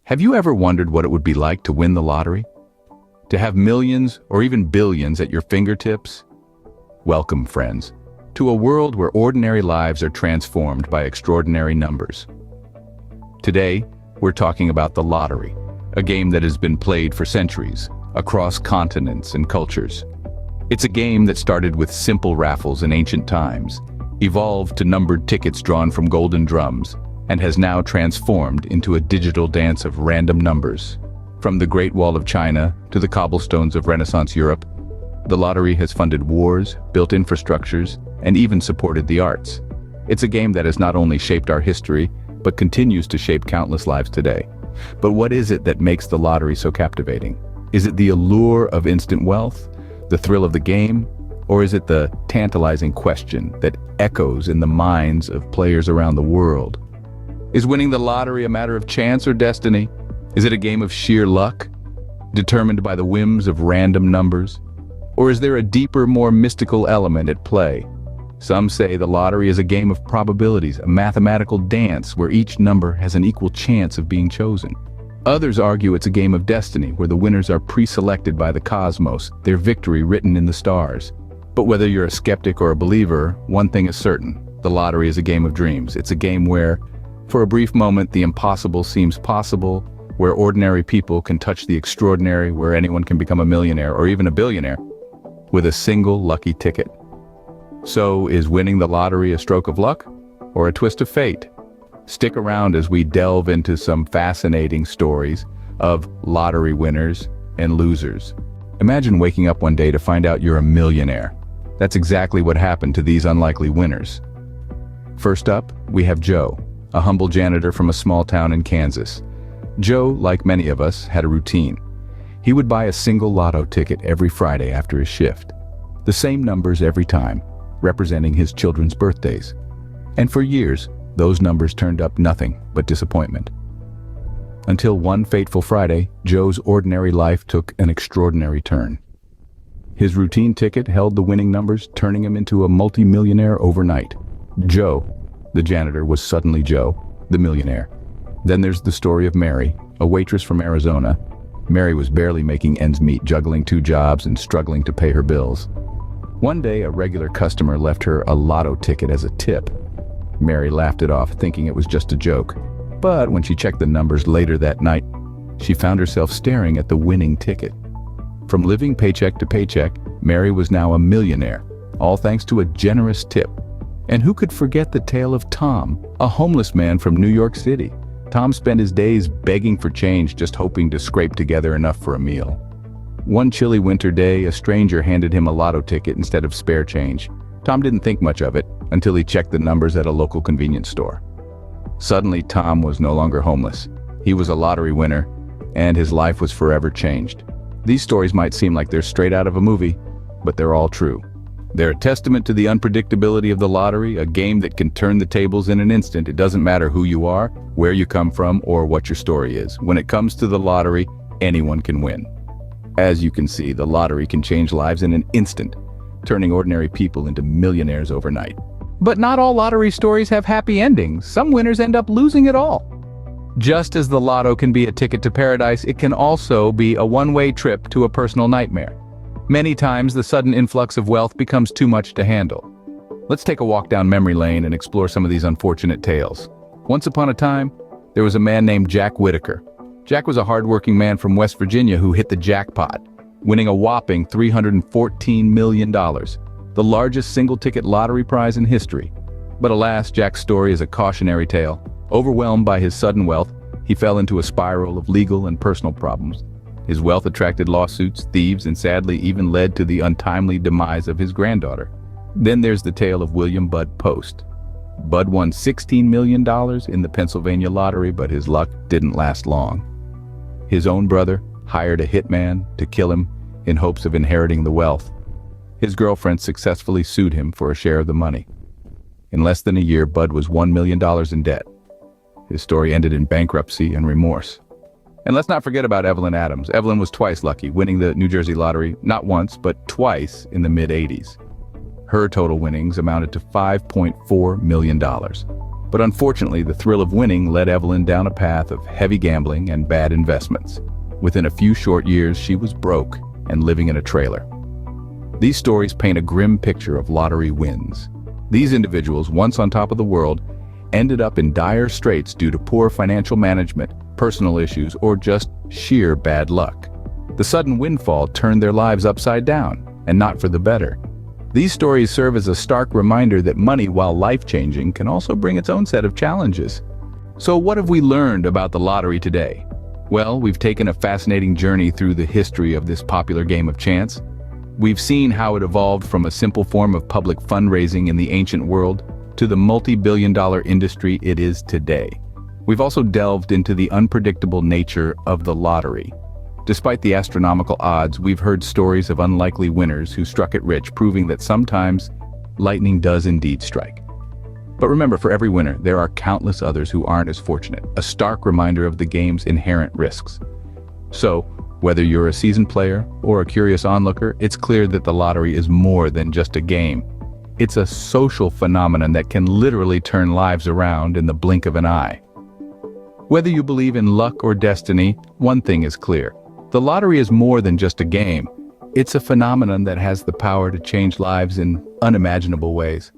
Have you ever wondered what it would be like to win the lottery? To have millions or even billions at your fingertips? Welcome, friends, to a world where ordinary lives are transformed by extraordinary numbers. Today, we're talking about the lottery, a game that has been played for centuries, across continents and cultures. It's a game that started with simple raffles in ancient times, evolved to numbered tickets drawn from golden drums, and has now transformed into a digital dance of random numbers. From the Great Wall of China to the cobblestones of Renaissance Europe, the lottery has funded wars, built infrastructures, and even supported the arts. It's a game that has not only shaped our history, but continues to shape countless lives today. But what is it that makes the lottery so captivating? Is it the allure of instant wealth, the thrill of the game, or is it the tantalizing question that echoes in the minds of players around the world? Is winning the lottery a matter of chance or destiny? Is it a game of sheer luck, determined by the whims of random numbers? Or is there a deeper, more mystical element at play? Some say the lottery is a game of probabilities, a mathematical dance where each number has an equal chance of being chosen. Others argue it's a game of destiny, where the winners are pre-selected by the cosmos, their victory written in the stars. But whether you're a skeptic or a believer, one thing is certain: the lottery is a game of dreams. It's a game where, for a brief moment, the impossible seems possible, where ordinary people can touch the extraordinary, where anyone can become a millionaire or even a billionaire with a single lucky ticket. So, is winning the lottery a stroke of luck or a twist of fate? Stick around as we delve into some fascinating stories of lottery winners and losers. Imagine waking up one day to find out you're a millionaire. That's exactly what happened to these unlikely winners. First up, we have Joe, a humble janitor from a small town in Kansas. Joe, like many of us, had a routine. He would buy a single lotto ticket every Friday after his shift. The same numbers every time, representing his children's birthdays. And for years, those numbers turned up nothing but disappointment. Until one fateful Friday, Joe's ordinary life took an extraordinary turn. His routine ticket held the winning numbers, turning him into a multi-millionaire overnight. Joe, the janitor, was suddenly Joe, the millionaire. Then there's the story of Mary, a waitress from Arizona. Mary was barely making ends meet, juggling 2 jobs and struggling to pay her bills. One day, a regular customer left her a lotto ticket as a tip. Mary laughed it off, thinking it was just a joke. But when she checked the numbers later that night, she found herself staring at the winning ticket. From living paycheck to paycheck, Mary was now a millionaire, all thanks to a generous tip. And who could forget the tale of Tom, a homeless man from New York City? Tom spent his days begging for change, just hoping to scrape together enough for a meal. One chilly winter day, a stranger handed him a lotto ticket instead of spare change. Tom didn't think much of it until he checked the numbers at a local convenience store. Suddenly, Tom was no longer homeless. He was a lottery winner, and his life was forever changed. These stories might seem like they're straight out of a movie, but they're all true. They're a testament to the unpredictability of the lottery, a game that can turn the tables in an instant. It doesn't matter who you are, where you come from, or what your story is. When it comes to the lottery, anyone can win. As you can see, the lottery can change lives in an instant, turning ordinary people into millionaires overnight. But not all lottery stories have happy endings. Some winners end up losing it all. Just as the lotto can be a ticket to paradise, it can also be a one-way trip to a personal nightmare. Many times, the sudden influx of wealth becomes too much to handle. Let's take a walk down memory lane and explore some of these unfortunate tales. Once upon a time, there was a man named Jack Whitaker. Jack was a hardworking man from West Virginia who hit the jackpot, winning a whopping $314 million, the largest single-ticket lottery prize in history. But alas, Jack's story is a cautionary tale. Overwhelmed by his sudden wealth, he fell into a spiral of legal and personal problems. His wealth attracted lawsuits, thieves, and sadly even led to the untimely demise of his granddaughter. Then there's the tale of William Bud Post. Bud won $16 million in the Pennsylvania lottery, but his luck didn't last long. His own brother hired a hitman to kill him in hopes of inheriting the wealth. His girlfriend successfully sued him for a share of the money. In less than a year, Bud was $1 million in debt. His story ended in bankruptcy and remorse. And let's not forget about Evelyn Adams. Evelyn was twice lucky, winning the New Jersey lottery, not once, but twice in the mid-'80s. Her total winnings amounted to $5.4 million. But unfortunately, the thrill of winning led Evelyn down a path of heavy gambling and bad investments. Within a few short years, she was broke and living in a trailer. These stories paint a grim picture of lottery wins. These individuals, once on top of the world, ended up in dire straits due to poor financial management, personal issues, or just sheer bad luck. The sudden windfall turned their lives upside down, and not for the better. These stories serve as a stark reminder that money, while life-changing, can also bring its own set of challenges. So what have we learned about the lottery today? Well, we've taken a fascinating journey through the history of this popular game of chance. We've seen how it evolved from a simple form of public fundraising in the ancient world to the multi-billion-dollar industry it is today. We've also delved into the unpredictable nature of the lottery. Despite the astronomical odds, we've heard stories of unlikely winners who struck it rich, proving that sometimes lightning does indeed strike. But remember, for every winner, there are countless others who aren't as fortunate, a stark reminder of the game's inherent risks. So, whether you're a seasoned player or a curious onlooker, it's clear that the lottery is more than just a game. It's a social phenomenon that can literally turn lives around in the blink of an eye. Whether you believe in luck or destiny, one thing is clear. The lottery is more than just a game. It's a phenomenon that has the power to change lives in unimaginable ways.